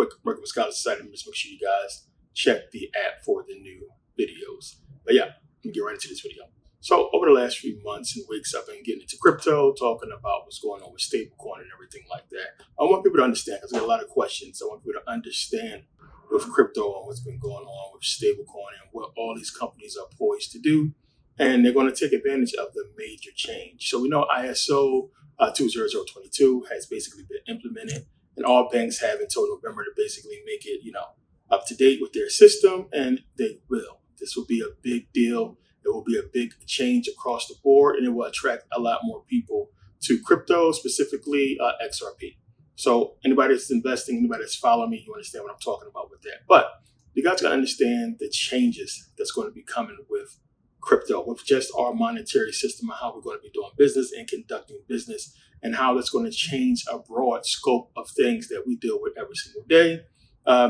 quick, Merkabah Scholar Society members, make sure you guys check the app for the new videos. But yeah, let me get right into this video. So over the last few months and weeks, I've been getting into crypto, talking about what's going on with stablecoin and everything like that. I want people to understand, because I get a lot of questions. I want people to understand with crypto and what's been going on with stablecoin and what all these companies are poised to do. And they're going to take advantage of the major change. So we know ISO 20022 has basically been implemented, and all banks have until November to basically make it, up to date with their system, and they will. This will be a big deal. It will be a big change across the board, and it will attract a lot more people to crypto, specifically XRP. So anybody that's investing, anybody that's following me, you understand what I'm talking about with that. But you guys got to understand the changes that's going to be coming with crypto, with just our monetary system and how we're going to be doing business and conducting business, and how that's going to change a broad scope of things that we deal with every single day,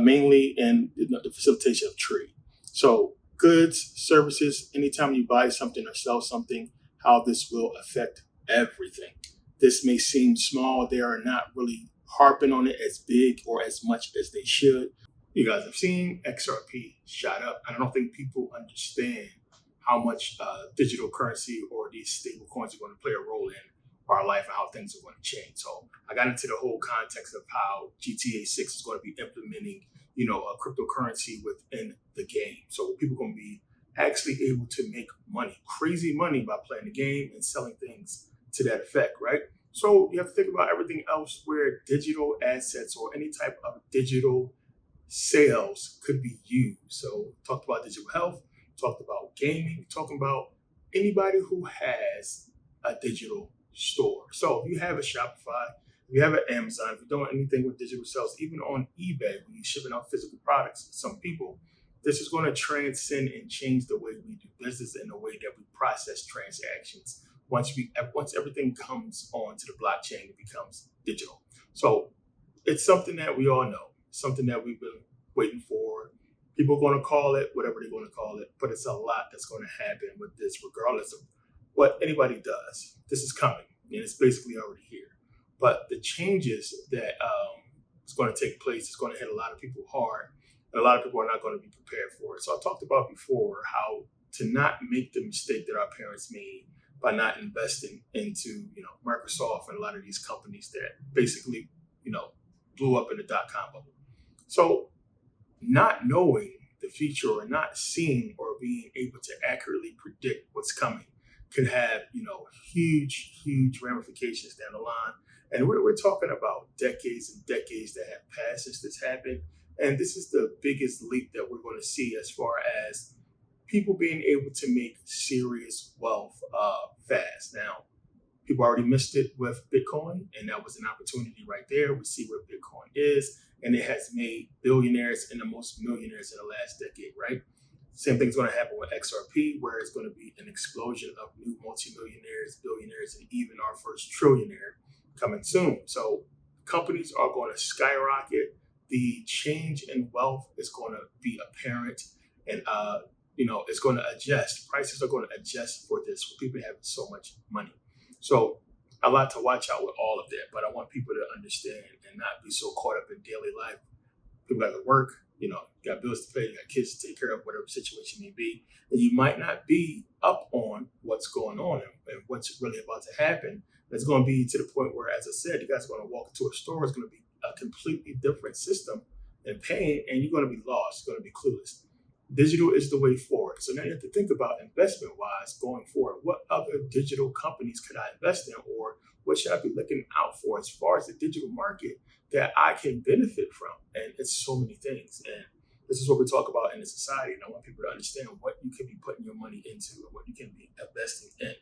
mainly in the facilitation of trade. So goods, services, anytime you buy something or sell something, how this will affect everything. This may seem small. They are not really harping on it as big or as much as they should. You guys have seen XRP shot up. I don't think people understand how much digital currency or these stable coins are going to play a role in our life and how things are going to change. So I got into the whole context of how GTA 6 is going to be implementing, a cryptocurrency within the game. So people are going to be actually able to make money, crazy money, by playing the game and selling things to that effect, right? So you have to think about everything else where digital assets or any type of digital sales could be used. So talked about digital health, talked about gaming, talking about anybody who has a digital store. So if you have a Shopify, if you have an Amazon, if you're doing anything with digital sales, even on eBay, when you're shipping out physical products to some people, this is going to transcend and change the way we do business and the way that we process transactions. Once everything comes onto the blockchain, it becomes digital. So it's something that we all know, something that we've been waiting for. People are going to call it whatever they're going to call it, but it's a lot that's going to happen with this, regardless of what anybody does. This is coming, and it's basically already here. But the changes that is going to take place is going to hit a lot of people hard, and a lot of people are not going to be prepared for it. So I talked about before how to not make the mistake that our parents made by not investing into, Microsoft and a lot of these companies that basically, blew up in the dot-com bubble. So not knowing the future or not seeing or being able to accurately predict what's coming could have, huge ramifications down the line. And we're talking about decades and decades that have passed since this happened. And this is the biggest leap that we're going to see as far as people being able to make serious wealth fast. Now, people already missed it with Bitcoin, and that was an opportunity right there. We see where Bitcoin is, and it has made billionaires and the most millionaires in the last decade, right? Same thing's going to happen with XRP, where it's going to be an explosion of new multimillionaires, billionaires, and even our first trillionaire coming soon. So companies are going to skyrocket. The change in wealth is going to be apparent, and it's going to adjust. Prices are going to adjust for this, for people having so much money. So a lot to watch out with all of that, but I want people to understand and not be so caught up in daily life. People got to work, you got bills to pay, you got kids to take care of, whatever situation may be. And you might not be up on what's going on and what's really about to happen. It's going to be to the point where, as I said, you guys are going to walk into a store. It's going to be a completely different system and paying, and you're going to be lost. You're going to be clueless. Digital is the way forward. So now you have to think about investment-wise going forward. What other digital companies could I invest in, or what should I be looking out for as far as the digital market that I can benefit from? And it's so many things. And this is what we talk about in the society. And I want people to understand what you can be putting your money into and what you can be investing in.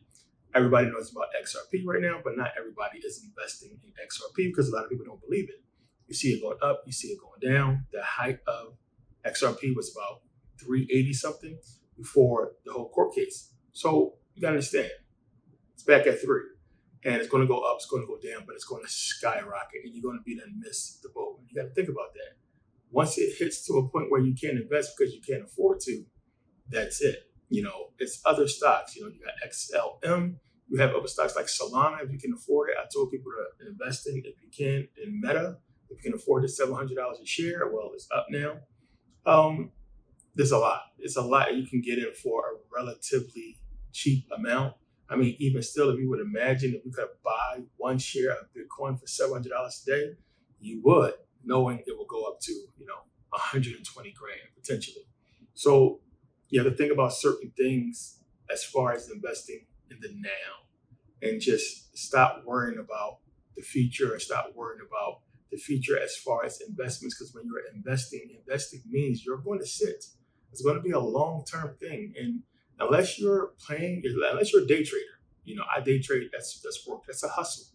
Everybody knows about XRP right now, but not everybody is investing in XRP because a lot of people don't believe it. You see it going up, you see it going down. The height of XRP was about 380 something before the whole court case. So you gotta understand, it's back at 3, and it's going to go up, it's going to go down, but it's going to skyrocket, and you're going to be done miss the boat. You got to think about that. Once it hits to a point where you can't invest because you can't afford to, that's it. It's other stocks. You got XLM. You have other stocks like Solana if you can afford it. I told people to invest in, if you can, in Meta. If you can afford the $700 a share, well, it's up now. There's a lot. It's a lot you can get in for a relatively cheap amount. I mean, even still, if you would imagine if we could buy one share of Bitcoin for $700 a day, you would, knowing it will go up to, 120 grand potentially. So you have to think about certain things as far as investing in the now, and just stop worrying about the future and stop worrying about the future as far as investments. Because when you're investing means you're going to sit. It's going to be a long-term thing. And unless you're a day trader, I day trade, that's work, that's a hustle.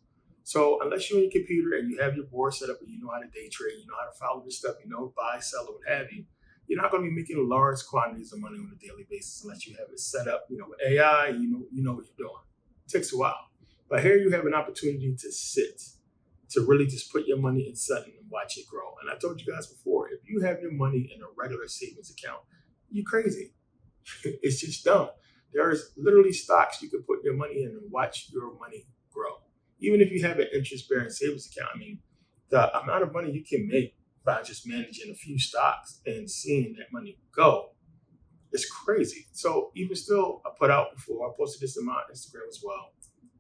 So unless you're on your computer and you have your board set up and you know how to day trade, you know how to follow this stuff, buy, sell, or what have you, you're not going to be making large quantities of money on a daily basis unless you have it set up, with AI, you know what you're doing. It takes a while. But here you have an opportunity to sit, to really just put your money in something and watch it grow. And I told you guys before, if you have your money in a regular savings account, you're crazy. It's just dumb. There's literally stocks you can put your money in and watch your money grow. Even if you have an interest-bearing savings account, I mean, the amount of money you can make by just managing a few stocks and seeing that money go is crazy. So even still, I posted this in my Instagram as well.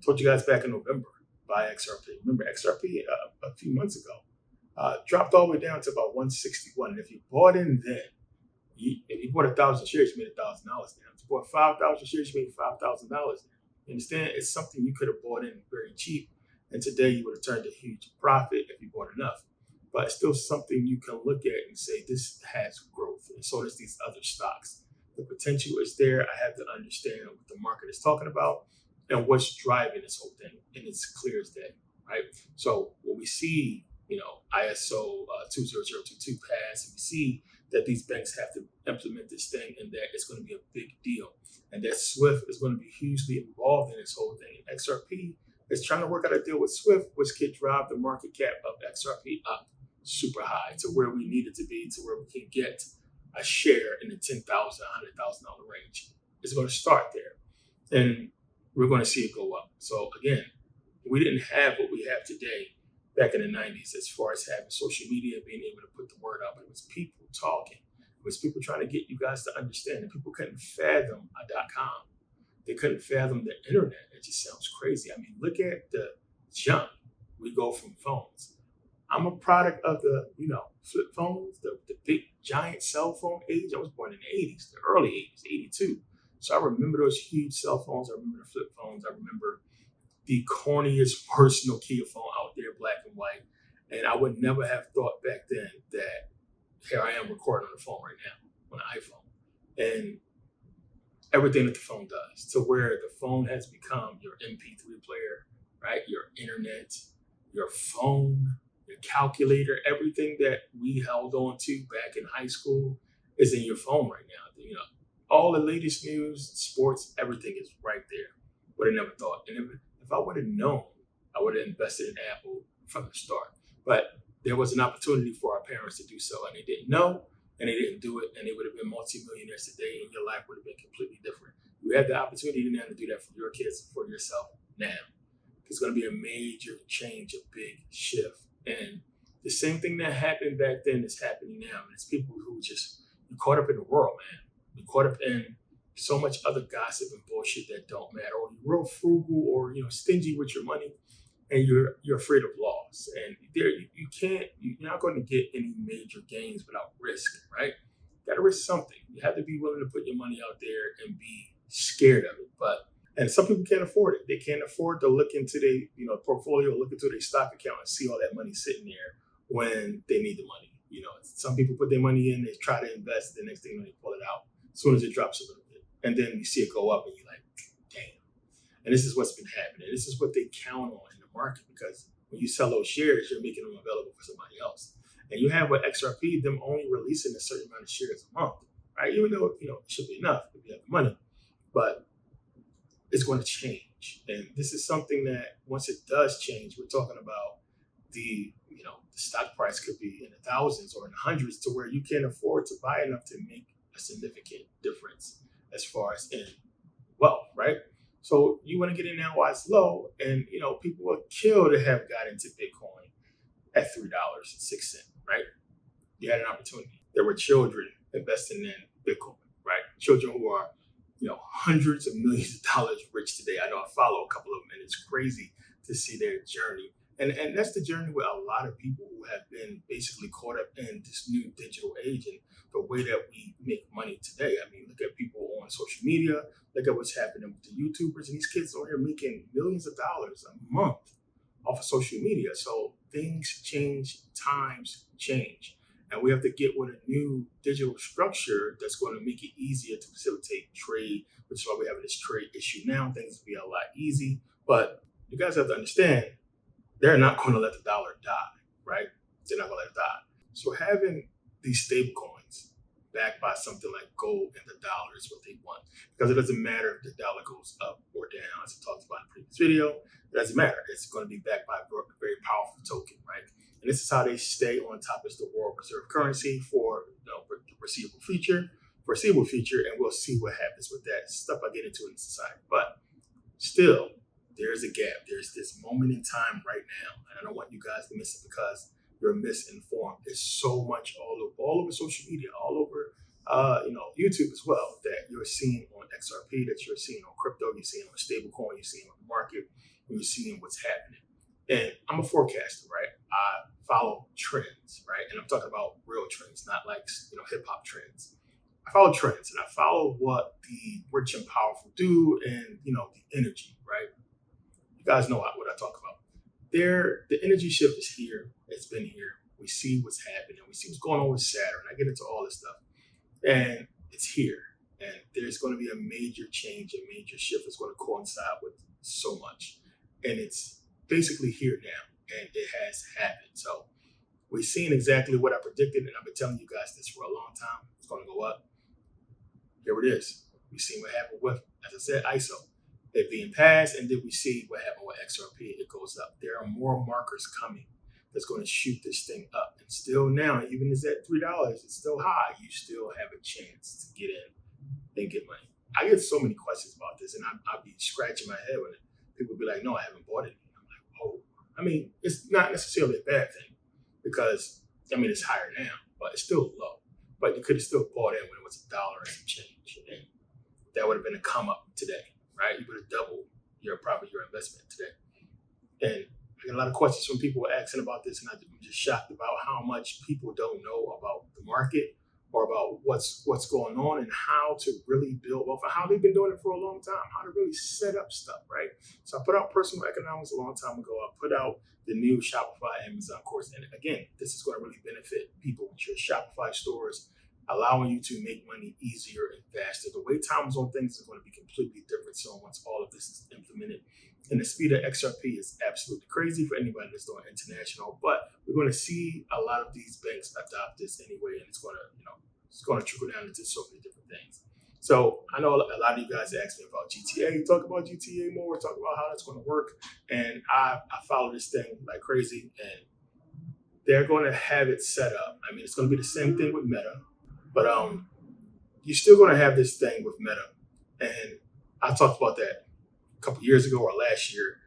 Told you guys back in November, buy XRP. Remember XRP a few months ago dropped all the way down to about 161. And if you bought in then, if you bought 1,000 shares, you made $1,000 now. If you bought 5,000 shares, you made $5,000 now. You understand? It's something you could have bought in very cheap, and today you would have turned a huge profit if you bought enough. But it's still something you can look at and say, this has growth, and so does these other stocks. The potential is there. I have to understand what the market is talking about and what's driving this whole thing, and it's clear as day, right? So when we see, ISO 20022 pass, and we see that these banks have to implement this thing and that it's going to be a big deal, and that SWIFT is going to be hugely involved in this whole thing. And XRP is trying to work out a deal with SWIFT, which could drive the market cap of XRP up super high to where we need it to be, to where we can get a share in the $10,000, $100,000 range. It's going to start there, and we're going to see it go up. So again, we didn't have what we have today back in the 90s as far as having social media, being able to put the word out. But it was people talking. It was people trying to get you guys to understand. And people couldn't fathom a .com. They couldn't fathom the internet. It just sounds crazy. I mean, look at the jump. We go from phones. I'm a product of the, flip phones, the big giant cell phone age. I was born in the 80s, the early 80s, 82. So I remember those huge cell phones. I remember the flip phones. I remember the corniest, worst Nokia phone out there, black and white. And I would never have thought back then that here I am recording on the phone right now, on an iPhone. And everything that the phone does, to where the phone has become your MP3 player, right? Your internet, your phone, your calculator, everything that we held on to back in high school is in your phone right now. All the latest news, sports, everything is right there. Would have never thought. And if I would have known, I would have invested in Apple from the start. But there was an opportunity for our parents to do so, and they didn't know, and they didn't do it, and they would have been multimillionaires today, and your life would have been completely different. You have the opportunity now to do that for your kids, for yourself now. It's going to be a major change, a big shift. And the same thing that happened back then is happening now. And it's people who just, you're caught up in the world, man. You're caught up in so much other gossip and bullshit that don't matter. Or you're real frugal or, stingy with your money, and you're afraid of loss. And there you're not going to get any major gains without risk, right? You got to risk something. You have to be willing to put your money out there and be scared of it. And some people can't afford it. They can't afford to look into their portfolio, look into their stock account and see all that money sitting there when they need the money. Some people put their money in, they try to invest, the next thing they pull it out as soon as it drops a little bit. And then you see it go up and you're like, damn. And this is what's been happening. This is what they count on in the market, because when you sell those shares, you're making them available for somebody else. And you have with XRP, them only releasing a certain amount of shares a month, right? Even though, it should be enough if you have the money. But it's going to change. And this is something that once it does change, we're talking about the stock price could be in the thousands or in the hundreds, to where you can't afford to buy enough to make a significant difference as far as in wealth, right? So you want to get in now while it's low, and people will kill to have got into Bitcoin at $3.06, right? You had an opportunity. There were children investing in Bitcoin, right? Children who are, hundreds of millions of dollars rich today. I know I follow a couple of them, and it's crazy to see their journey. And that's the journey with a lot of people who have been basically caught up in this new digital age and the way that we make money today. I mean, look at people on social media. Look at what's happening with the YouTubers, and these kids are here making millions of dollars a month off of social media. So things change, times change. And we have to get with a new digital structure that's going to make it easier to facilitate trade, which is why we're having this trade issue now. Things will be a lot easy. But you guys have to understand, they're not going to let the dollar die, right? They're not going to let it die. So having these stable coins backed by something like gold and the dollar is what they want. Because it doesn't matter if the dollar goes up or down, as I talked about in the previous video. It doesn't matter. It's going to be backed by a very powerful token, right? And this is how they stay on top as the world reserve currency for the foreseeable future, and we'll see what happens with that stuff I get into in society. But still, there's a gap. There's this moment in time right now, and I don't want you guys to miss it because you're misinformed. There's so much all over social media, all over YouTube as well, that you're seeing on XRP, that you're seeing on crypto, you're seeing on stablecoin, you're seeing on the market, and you're seeing what's happening. And I'm a forecaster, right? I follow trends, right? And I'm talking about real trends, not like hip hop trends. I follow trends, and I follow what the rich and powerful do, and the energy, right? You guys know what I talk about. The energy shift is here. It's been here. We see what's happening. We see what's going on with Saturn. I get into all this stuff, and it's here. And there's going to be a major change, a major shift that's going to coincide with so much, and it's basically here now, and it has happened. So we're seeing exactly what I predicted, and I've been telling you guys this for a long time. It's going to go up. Here it is. We've seen what happened with, as I said, ISO. It being passed, and then we see what happened with XRP. It goes up. There are more markers coming that's going to shoot this thing up. And still now, even as at $3, it's still high. You still have a chance to get in and get money. I get so many questions about this, and I'll be scratching my head when people be like, no, I haven't bought it. I'm like, oh. I mean, it's not necessarily a bad thing because, it's higher now, but it's still low. But you could have still bought in when it was $1 and some change. And that would have been a come up today, right? You would have doubled your investment today. And I get a lot of questions from people asking about this, and I'm just shocked about how much people don't know about the market or about what's going on and how to really build wealth, and how they've been doing it for a long time, how to really set up stuff, right? So I put out Personal Economics a long time ago. I put out the new Shopify Amazon course. And again, this is going to really benefit people with your Shopify stores, allowing you to make money easier and faster. The wait times on things is going to be completely different. So once all of this is implemented, and the speed of XRP is absolutely crazy for anybody that's doing international, but we're going to see a lot of these banks adopt this anyway, and it's going to trickle down into so many different things. So I know a lot of you guys ask me about GTA. Talk about GTA more. Talk about how that's going to work. And I follow this thing like crazy, and they're going to have it set up. It's going to be the same thing with Meta, but you're still going to have this thing with Meta. And I talked about that a couple years ago or last year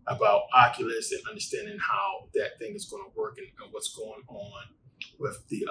about Oculus and understanding how that thing is going to work and what's going on with the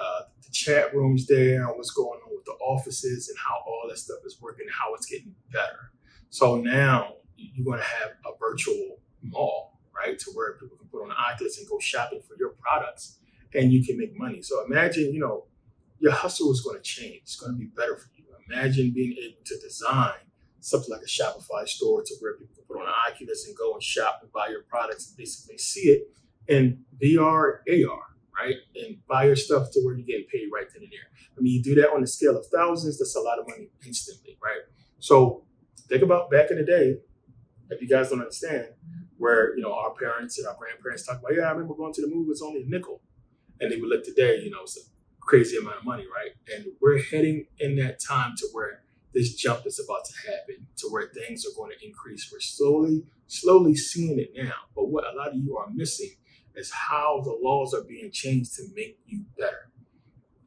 chat rooms there and what's going on with the offices and how all that stuff is working and how it's getting better. So now you're going to have a virtual mall, right, to where people can put on the Oculus and go shopping for your products, and you can make money. So imagine, your hustle is going to change. It's going to be better for you. Imagine being able to design something like a Shopify store to where people can put on an Oculus and go and shop and buy your products and basically see it in VR, AR, right? And buy your stuff to where you're getting paid right then and there. You do that on a scale of thousands, that's a lot of money instantly, right? So think about back in the day, if you guys don't understand, where, our parents and our grandparents talk about, yeah, I remember going to the movie, it's only a nickel. And they would look today, it's a crazy amount of money, right? And we're heading in that time to where this jump is about to happen, to where things are going to increase. We're slowly seeing it now. But what a lot of you are missing is how the laws are being changed to make you better.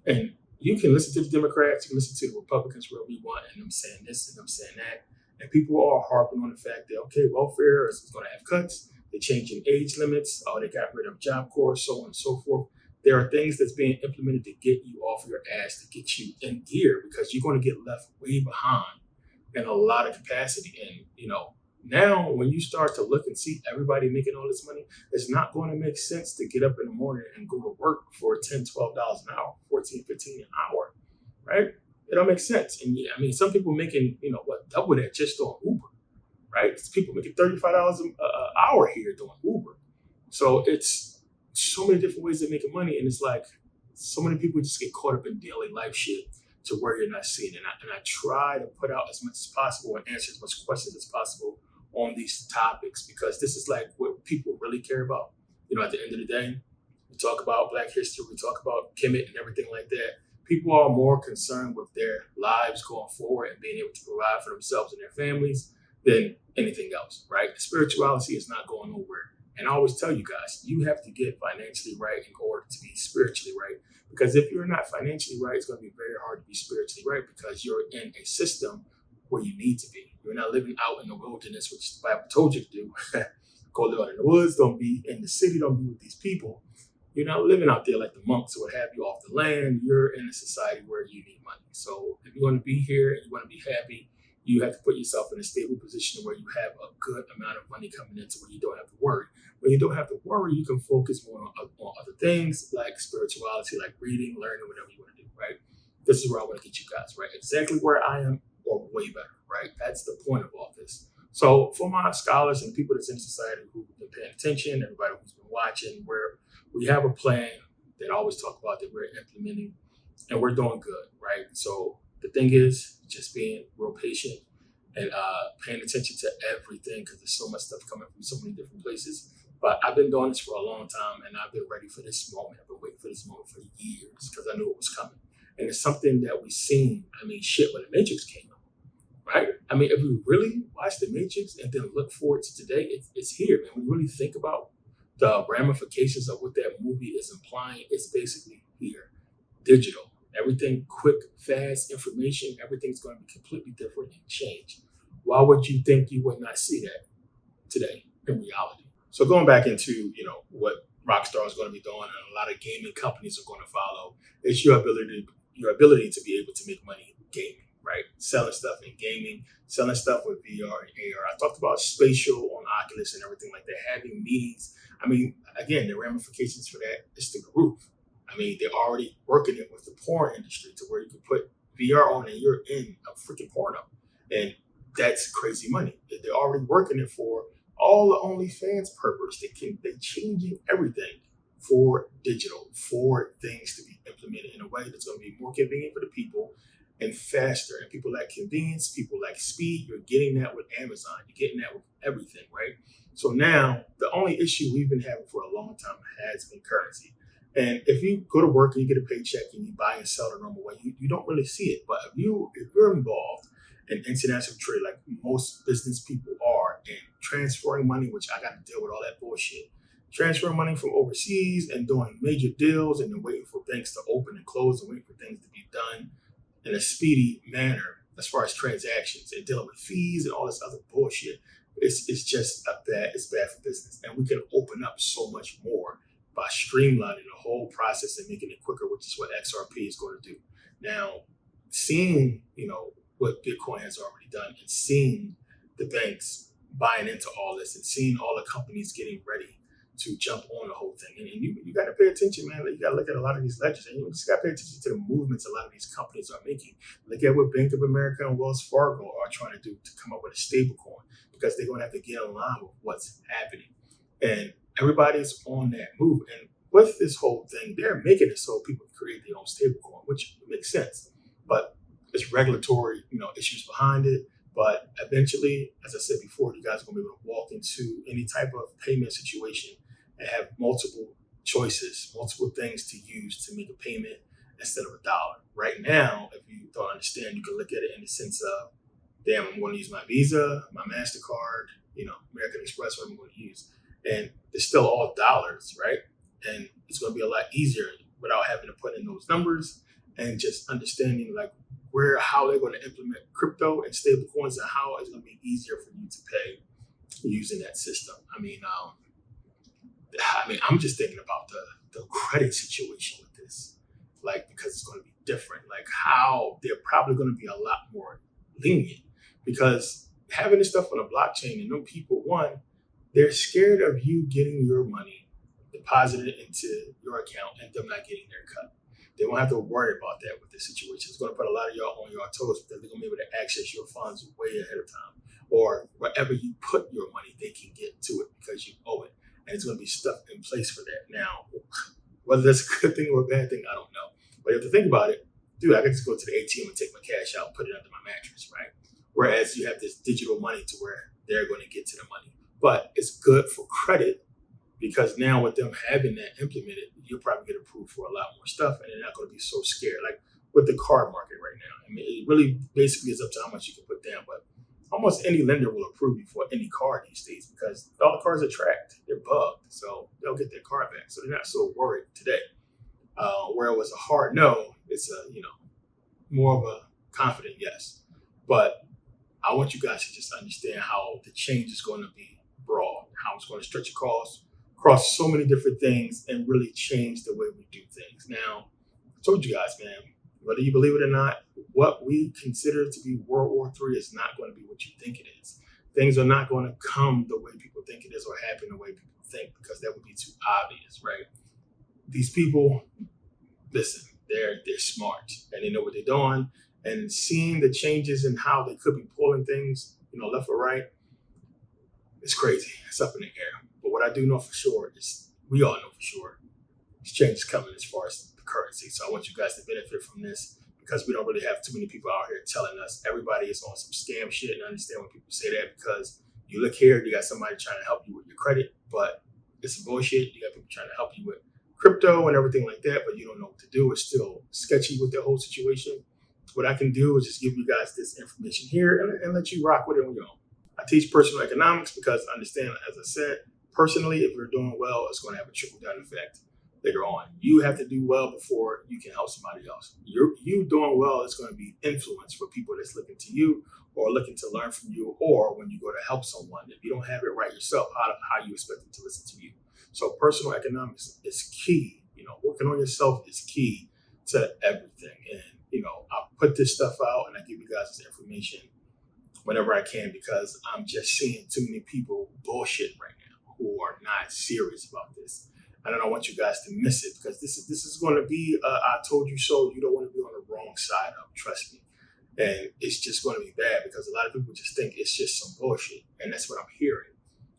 And you can listen to the Democrats, you can listen to the Republicans, where we want, and them saying this and them saying that. And people are harping on the fact that, okay, welfare is going to have cuts. They're changing age limits. Oh, they got rid of Job Corps, so on and so forth. There are things that's being implemented to get you off your ass, to get you in gear, because you're going to get left way behind in a lot of capacity. And, now when you start to look and see everybody making all this money, it's not going to make sense to get up in the morning and go to work for $10, $12 an hour, 14, 15 an hour, right? It don't make sense. And some people making, double that just on Uber, right? It's people making $35 an hour here doing Uber. So it's so many different ways of making money. And it's like so many people just get caught up in daily life shit to where you're not seeing it. And I try to put out as much as possible and answer as much questions as possible on these topics, because this is like what people really care about. At the end of the day, we talk about Black history, we talk about Kemet and everything like that. People are more concerned with their lives going forward and being able to provide for themselves and their families than anything else, right? Spirituality is not going nowhere. And I always tell you guys, you have to get financially right in order to be spiritually right. Because if you're not financially right, it's going to be very hard to be spiritually right, because you're in a system where you need to be. You're not living out in the wilderness, which the Bible told you to do. Go live out in the woods. Don't be in the city. Don't be with these people. You're not living out there like the monks or what have you off the land. You're in a society where you need money. So if you want to be here and you want to be happy, you have to put yourself in a stable position where you have a good amount of money coming into where you don't have to worry. When you don't have to worry, you can focus more on other things like spirituality, like reading, learning, whatever you want to do, right? This is where I want to get you guys, right? Exactly where I am, or way better, right? That's the point of all this. So for my scholars and people that's in society who've been paying attention, everybody who's been watching, where we have a plan that I always talk about that we're implementing, and we're doing good, right? So the thing is just being real patient and paying attention to everything, because there's so much stuff coming from so many different places. But I've been doing this for a long time, and I've been ready for this moment. I've been waiting for this moment for years, because I knew it was coming. And it's something that we've seen. When the Matrix came out, right? If we really watch the Matrix and then look forward to today, it's here, man. When you really think about the ramifications of what that movie is implying, it's basically here. Digital. Everything quick, fast information, everything's going to be completely different and change. Why would you think you would not see that today in reality? So going back into, what Rockstar is going to be doing, and a lot of gaming companies are going to follow, it's your ability to be able to make money gaming, right? Selling stuff in gaming, selling stuff with VR and AR. I talked about spatial on Oculus and everything like that, having meetings. Again, the ramifications for that is through the roof. They're already working it with the porn industry to where you can put VR on and you're in a freaking porno. And that's crazy money. They're already working it for all the OnlyFans purpose. They're changing everything for digital, for things to be implemented in a way that's going to be more convenient for the people and faster. And people like convenience, people like speed. You're getting that with Amazon. You're getting that with everything, right? So now the only issue we've been having for a long time has been currency. And if you go to work and you get a paycheck and you buy and sell the normal way, you don't really see it. But if you're involved in international trade, like most business people are, and transferring money, which I got to deal with all that bullshit, transferring money from overseas and doing major deals and then waiting for banks to open and close and waiting for things to be done in a speedy manner as far as transactions and dealing with fees and all this other bullshit, it's just it's bad for business. And we can open up so much more by streamlining the whole process and making it quicker, which is what XRP is going to do. Now, seeing, what Bitcoin has already done, and seeing the banks buying into all this, and seeing all the companies getting ready to jump on the whole thing. And you got to pay attention, man. You got to look at a lot of these ledgers, and you just got to pay attention to the movements a lot of these companies are making. Look at what Bank of America and Wells Fargo are trying to do to come up with a stablecoin, because they're going to have to get in line with what's happening. And everybody's on that move. And with this whole thing, they're making it so people can create their own stablecoin, which makes sense. But there's regulatory, issues behind it. But eventually, as I said before, you guys are going to be able to walk into any type of payment situation and have multiple choices, multiple things to use to make a payment instead of $1. Right now, if you don't understand, you can look at it in the sense of, damn, I'm going to use my Visa, my MasterCard, American Express, what I'm going to use. And it's still all dollars, right? And it's going to be a lot easier without having to put in those numbers, and just understanding how they're going to implement crypto and stable coins, and how it's going to be easier for you to pay using that system. I mean, I'm just thinking about the credit situation with this, like, because it's going to be different. Like, how they're probably going to be a lot more lenient because having this stuff on a blockchain and no people, one, they're scared of you getting your money deposited into your account and them not getting their cut. They won't have to worry about that with this situation. It's going to put a lot of y'all on your toes because they're going to be able to access your funds way ahead of time. Or wherever you put your money, they can get to it because you owe it. And it's going to be stuff in place for that. Now, whether that's a good thing or a bad thing, I don't know. But you have to think about it. Dude, I can just go to the ATM and take my cash out and put it under my mattress, right? Whereas you have this digital money to where they're going to get to the money. But it's good for credit because now with them having that implemented, you'll probably get approved for a lot more stuff and they're not going to be so scared. Like with the card market right now. I mean, it really basically is up to how much you can put down. But almost any lender will approve you for any card these days because all the cards are tracked. They're bugged. So they'll get their card back. So they're not so worried today. Where it was a hard no, it's a, more of a confident yes. But I want you guys to just understand how the change is going to be broad, how it's going to stretch across so many different things and really change the way we do things. Now, I told you guys, man, whether you believe it or not, what we consider to be World War III is not going to be what you think it is. Things are not going to come the way people think it is or happen the way people think because that would be too obvious, right? These people, listen, they're smart and they know what they're doing, and seeing the changes in how they could be pulling things, left or right, it's crazy. It's up in the air. But what I do know for sure is, we all know for sure, this change is coming as far as the currency. So I want you guys to benefit from this because we don't really have too many people out here telling us everybody is on some scam shit. And I understand when people say that because you look here, you got somebody trying to help you with your credit, but it's some bullshit. You got people trying to help you with crypto and everything like that, but you don't know what to do. It's still sketchy with the whole situation. What I can do is just give you guys this information here and let you rock with it on your own. I teach personal economics because I understand, as I said, personally, if you're doing well, it's going to have a trickle-down effect later on. You have to do well before you can help somebody else. You doing well is going to be influence for people that's looking to you or looking to learn from you, or when you go to help someone. If you don't have it right yourself, how you expect them to listen to you? So personal economics is key. Working on yourself is key to everything. And, I put this stuff out and I give you guys this information whenever I can because I'm just seeing too many people bullshit right now who are not serious about this. And I don't want you guys to miss it because this is going to be I told you so. You don't want to be on the wrong side of, trust me. And it's just going to be bad because a lot of people just think it's just some bullshit. And that's what I'm hearing.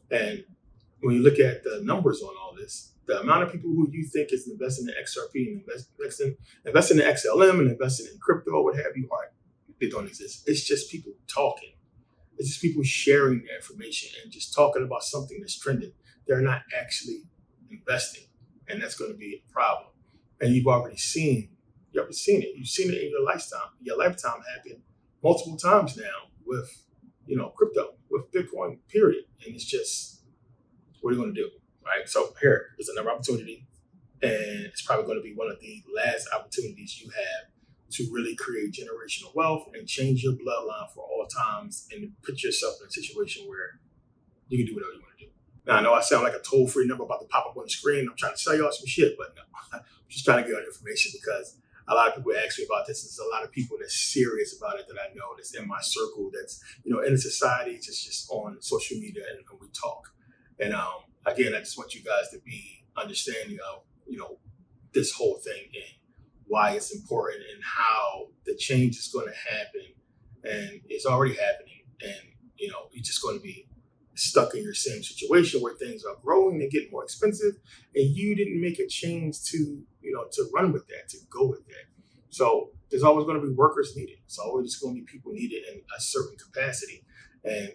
And when you look at the numbers on all this, the amount of people who you think is investing in XRP and investing in XLM and investing in crypto or what have you, they don't exist. It's just people talking. It's just people sharing their information and just talking about something that's trending. They're not actually investing. And that's going to be a problem. And you've already seen it. You've seen it in your lifetime happen multiple times now with, crypto, with Bitcoin, period. And it's just, what are you going to do? Right? So here is another opportunity. And it's probably going to be one of the last opportunities you have to really create generational wealth and change your bloodline for all times and put yourself in a situation where you can do whatever you want to do. Now, I know I sound like a toll-free number about to pop up on the screen. I'm trying to sell y'all some shit, but no, I'm just trying to get on information because a lot of people ask me about this. There's a lot of people that's serious about it that I know that's in my circle, that's, in the society, just on social media and we talk. And again, I just want you guys to be understanding of, this whole thing and why it's important and how the change is going to happen, and it's already happening. And you're just going to be stuck in your same situation where things are growing and getting more expensive, and you didn't make a change to run with that, to go with that. So there's always going to be workers needed. It's always just going to be people needed in a certain capacity, and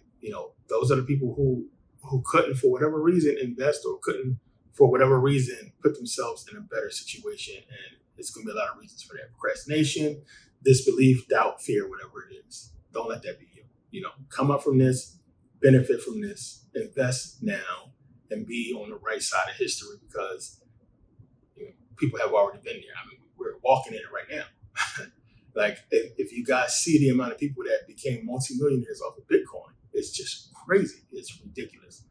those are the people who couldn't, for whatever reason, invest or couldn't, for whatever reason, put themselves in a better situation. And it's going to be a lot of reasons for that. Procrastination, disbelief, doubt, fear, whatever it is. Don't let that be you. Come up from this, benefit from this, invest now, and be on the right side of history because people have already been there. I mean, we're walking in it right now. Like, if you guys see the amount of people that became multimillionaires off of Bitcoin, it's just crazy. It's ridiculous.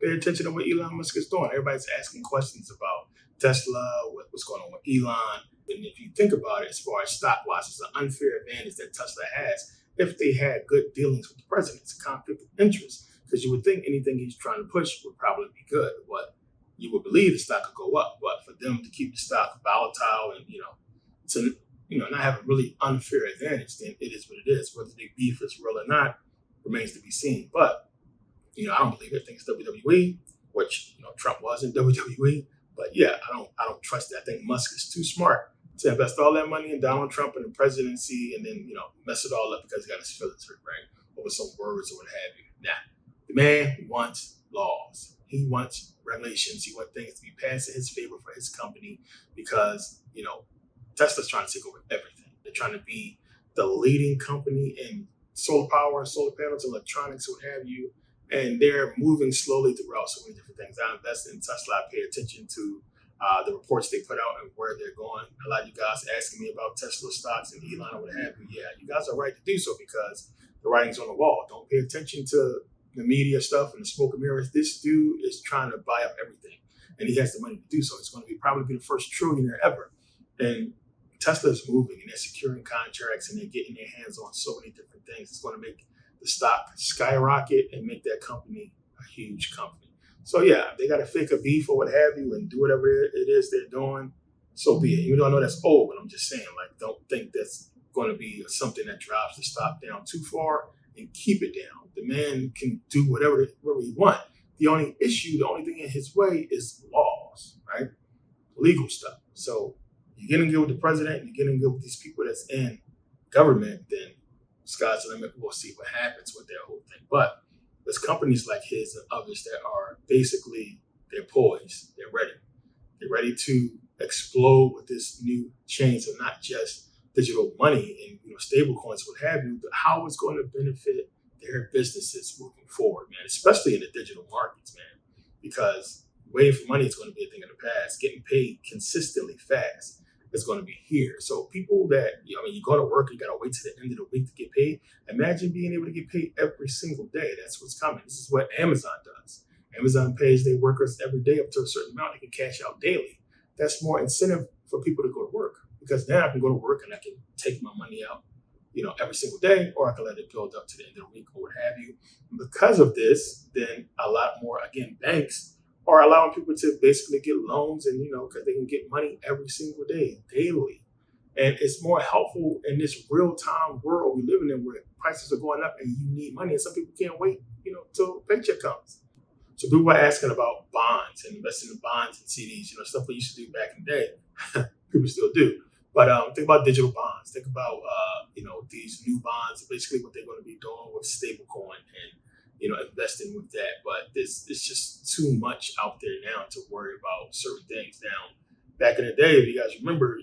pay attention to what Elon Musk is doing. Everybody's asking questions about Tesla, what's going on with Elon. And if you think about it, as far as stock-wise, it's an unfair advantage that Tesla has if they had good dealings with the president. It's a conflict of interest, because you would think anything he's trying to push would probably be good. But you would believe the stock could go up. But for them to keep the stock volatile and, to not have a really unfair advantage, then it is what it is. Whether the beef is real or not remains to be seen. But, I don't believe everything's WWE, which, Trump was in WWE. But yeah, I don't trust that. I think Musk is too smart to invest all that money in Donald Trump and the presidency and then, mess it all up because he got his feelings hurt, right? Over some words or what have you. Nah, the man wants laws. He wants regulations. He wants things to be passed in his favor for his company because, Tesla's trying to take over everything. They're trying to be the leading company in solar power, solar panels, electronics, what have you. And they're moving slowly throughout so many different things. I invest in Tesla. I pay attention to the reports they put out and where they're going. A lot of you guys asking me about Tesla stocks and Elon or what have you. Yeah, you guys are right to do so because the writing's on the wall. Don't pay attention to the media stuff and the smoke and mirrors. This dude is trying to buy up everything, and he has the money to do so. It's going to probably be the first trillionaire ever. And Tesla is moving, and they're securing contracts, and they're getting their hands on so many different things. It's going to make the stock skyrocket and make that company a huge company. So yeah, they got to fake a beef or what have you and do whatever it is they're doing, so be it. Even though I know that's old, but I'm just saying, don't think that's going to be something that drives the stock down too far, and keep it down. The man can do whatever he wants. The only thing in his way is laws, right? Legal stuff. So you get in good with the president, you get in good with these people that's in government, then sky's the limit. We'll see what happens with their whole thing. But there's companies like his and others that are basically, they're poised. They're ready. They're ready to explode with this new change of not just digital money and stablecoins, what have you, but how it's going to benefit their businesses moving forward, man, especially in the digital markets, man, because waiting for money is going to be a thing of the past. Getting paid consistently fast is going to be here. So people that, you go to work, you got to wait to the end of the week to get paid. Imagine being able to get paid every single day. That's what's coming. This is what Amazon does. Amazon pays their workers every day up to a certain amount. They can cash out daily. That's more incentive for people to go to work, because now I can go to work and I can take my money out, every single day, or I can let it build up to the end of the week or what have you. And because of this, then a lot more, again, banks are allowing people to basically get loans and, because they can get money every single day, daily. And it's more helpful in this real-time world we live in where prices are going up and you need money. And some people can't wait, till paycheck comes. So people are asking about bonds and investing in bonds and CDs, stuff we used to do back in the day. People still do. But think about digital bonds. Think about, these new bonds, basically what they're going to be doing with stablecoin and, investing with that. But it's just too much out there now to worry about certain things. Now, back in the day, if you guys remember,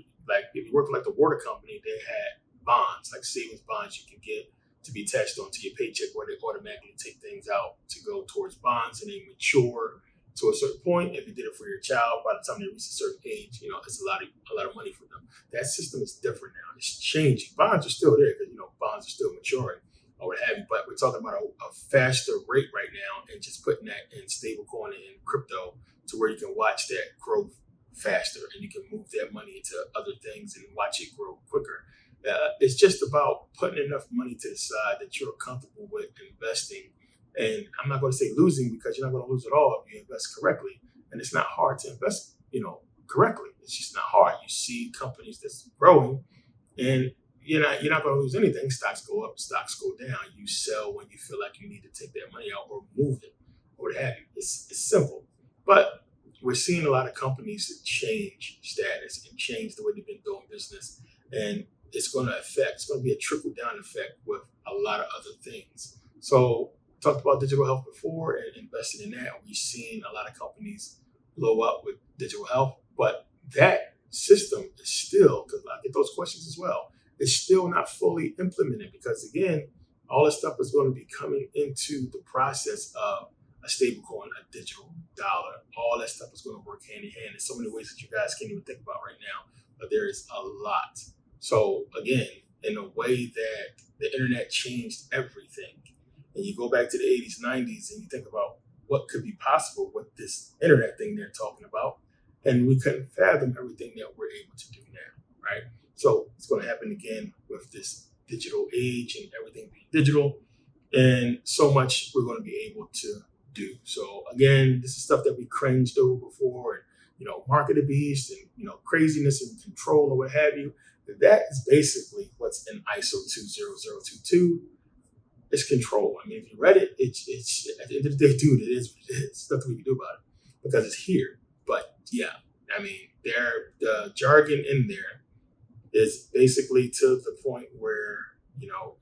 if you work for the water company, they had bonds, like savings bonds you can get to be attached onto your paycheck, where they automatically take things out to go towards bonds, and they mature to a certain point. If you did it for your child, by the time they reach a certain age, it's a lot of money for them. That system is different now. It's changing. Bonds are still there because bonds are still maturing or what have you. But we're talking about a faster rate right now, and just putting that in stablecoin and crypto to where you can watch that growth faster, and you can move that money into other things and watch it grow quicker. It's just about putting enough money to the side that you're comfortable with investing. And I'm not going to say losing, because you're not going to lose it all if you invest correctly. And it's not hard to invest, correctly. It's just not hard. You see companies that's growing, and you're not going to lose anything. Stocks go up, stocks go down. You sell when you feel like you need to take that money out or move it or what have you. It's simple. But we're seeing a lot of companies change status and change the way they've been doing business. And it's going to be a trickle down effect with a lot of other things. So talked about digital health before and investing in that. We've seen a lot of companies blow up with digital health, but that system is still, because I get those questions as well, it's still not fully implemented, because again, all this stuff is going to be coming into the process of a stablecoin, a digital dollar. All that stuff is going to work hand in hand in so many ways that you guys can't even think about right now, but there is a lot. So again, in a way that the internet changed everything, and you go back to the 80s, 90s, and you think about what could be possible with this internet thing they're talking about. And we couldn't fathom everything that we're able to do now, right? So it's going to happen again with this digital age and everything being digital, and so much we're going to be able to do. So again, this is stuff that we cringed over before, and market beast and craziness and control or what have you. That is basically what's in ISO 20022. It's control. I mean, if you read it, it's at the end of the day, dude, it is what it is. Nothing we can do about it because it's here. But yeah, I mean, the jargon in there is basically to the point where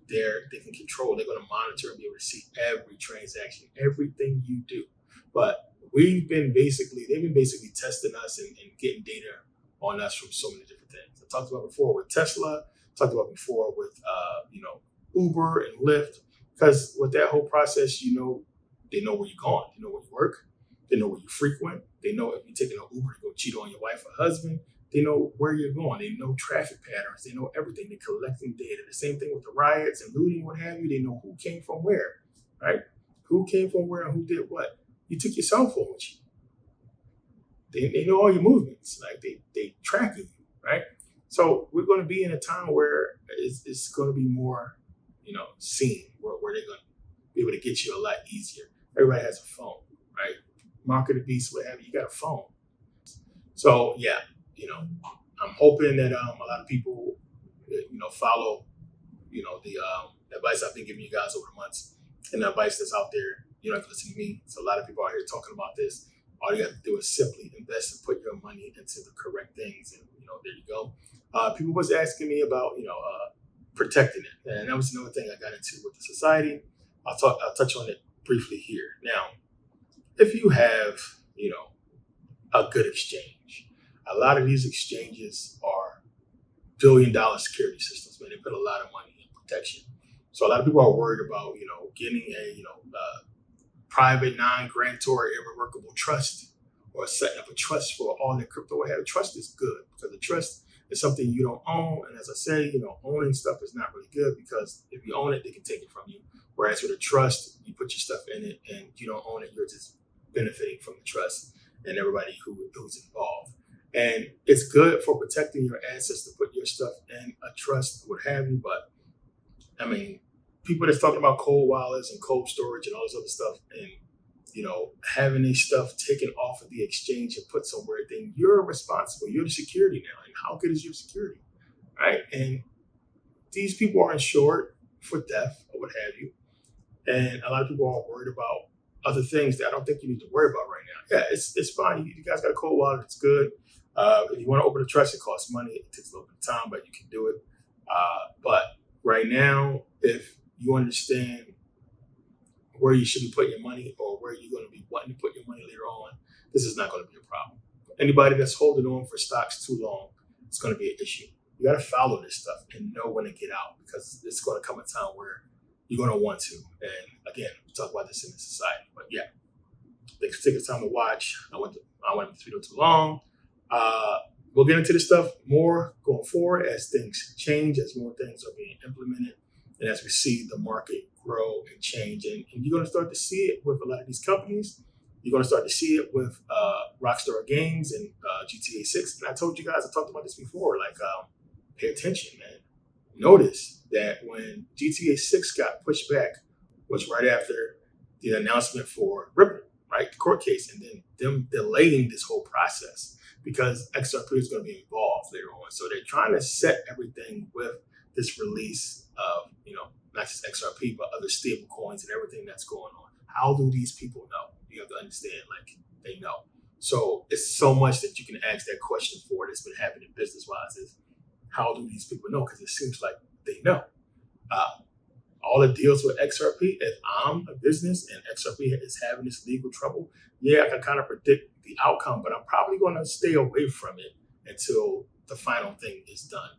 they can control. They're going to monitor and be able to see every transaction, everything you do. But they've been basically testing us and getting data on us from so many different things. I talked about before with Tesla. Talked about before with Uber and Lyft. Because with that whole process, they know where you're going, they know where you work, they know where you frequent, they know if you're taking an Uber to go cheat on your wife or husband, they know where you're going, they know traffic patterns, they know everything, they're collecting data. The same thing with the riots and looting, what have you, they know who came from where, right? Who came from where and who did what. You took your cell phone with you. They know all your movements, like they track you, right? So we're going to be in a time where it's going to be more seen, where they're going to be able to get you a lot easier. Everybody has a phone, right? Market beast, what have you, got a phone. So yeah, I'm hoping that a lot of people, follow, the advice I've been giving you guys over the months, and the advice that's out there. You don't have to listen to me. So a lot of people out here talking about this. All you have to do is simply invest and put your money into the correct things, and there you go. People was asking me about protecting it, and that was another thing I got into with the society. I'll touch on it briefly here. Now, if you have a good exchange, a lot of these exchanges are billion-dollar security systems. Man, they put a lot of money in protection. So a lot of people are worried about getting a private, non-grantor, irrevocable trust, or setting up a trust for all their crypto. What have trust is good because the trust is something you don't own, and as I say, owning stuff is not really good because if you own it, they can take it from you. Whereas with a trust, you put your stuff in it, and you don't own it; you're just benefiting from the trust and everybody who's involved. And it's good for protecting your assets to put your stuff in a trust, what have you. But I mean, people that's talking about cold wallets and cold storage and all this other stuff, and having these stuff taken off of the exchange and put somewhere, then you're responsible. You're the security now. And how good is your security, right? And these people are insured for theft or what have you. And a lot of people are worried about other things that I don't think you need to worry about right now. Yeah, it's fine. You guys got a cold wallet. It's good. If you want to open a trust, it costs money. It takes a little bit of time, but you can do it. But right now, if you understand where you should be putting your money or where you're going to be wanting to put your money later on, this is not going to be a problem. Anybody that's holding on for stocks too long, it's going to be an issue. You got to follow this stuff and know when to get out because it's going to come a time where you're going to want to. And again, we talk about this in the society. But yeah, thanks for taking the time to watch. I went this video too long. We'll get into this stuff more going forward as things change, as more things are being implemented, and as we see the market grow and change. And you're going to start to see it with a lot of these companies. You're going to start to see it with Rockstar Games and GTA 6. And I told you guys, I talked about this before, pay attention, man. Notice that when GTA 6 got pushed back was right after the announcement for Ripple, right? The court case, and then them delaying this whole process because XRP is going to be involved later on. So they're trying to set everything with this release of, not just XRP, but other stable coins and everything that's going on. How do these people know? You have to understand, they know. So it's so much that you can ask that question for that's been happening business-wise is, how do these people know? Because it seems like they know. All the deals with XRP, if I'm a business and XRP is having this legal trouble, yeah, I can kind of predict the outcome, but I'm probably going to stay away from it until the final thing is done.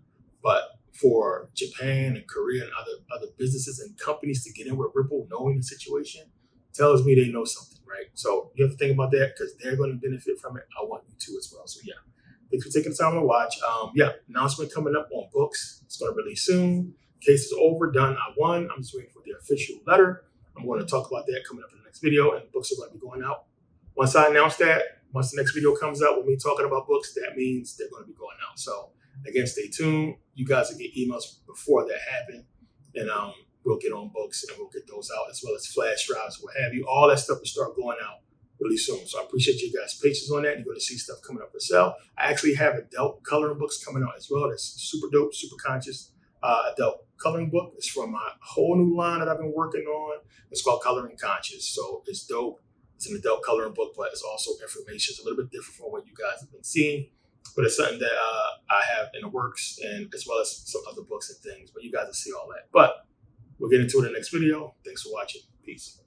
But for Japan and Korea and other businesses and companies to get in with Ripple, knowing the situation, tells me they know something, right? So you have to think about that because they're going to benefit from it. I want you to as well. So yeah, thanks for taking the time to watch. Announcement coming up on books. It's going to release soon. Case is over, done. I won. I'm just waiting for the official letter. I'm going to talk about that coming up in the next video, and books are going to be going out. Once I announce that, once the next video comes out with me talking about books, that means they're going to be going out. So again, stay tuned. You guys will get emails before that happens, and we'll get on books and we'll get those out, as well as flash drives, what have you. All that stuff will start going out really soon. So I appreciate you guys' patience on that. You're going to see stuff coming up for sale. I actually have adult coloring books coming out as well. That's super dope, super conscious adult coloring book. It's from my whole new line that I've been working on. It's called Coloring Conscious. So it's dope. It's an adult coloring book, but it's also information. It's a little bit different from what you guys have been seeing, but it's something that I have in the works, and as well as some other books and things. But you guys will see all that. But we'll get into it in the next video. Thanks for watching. Peace.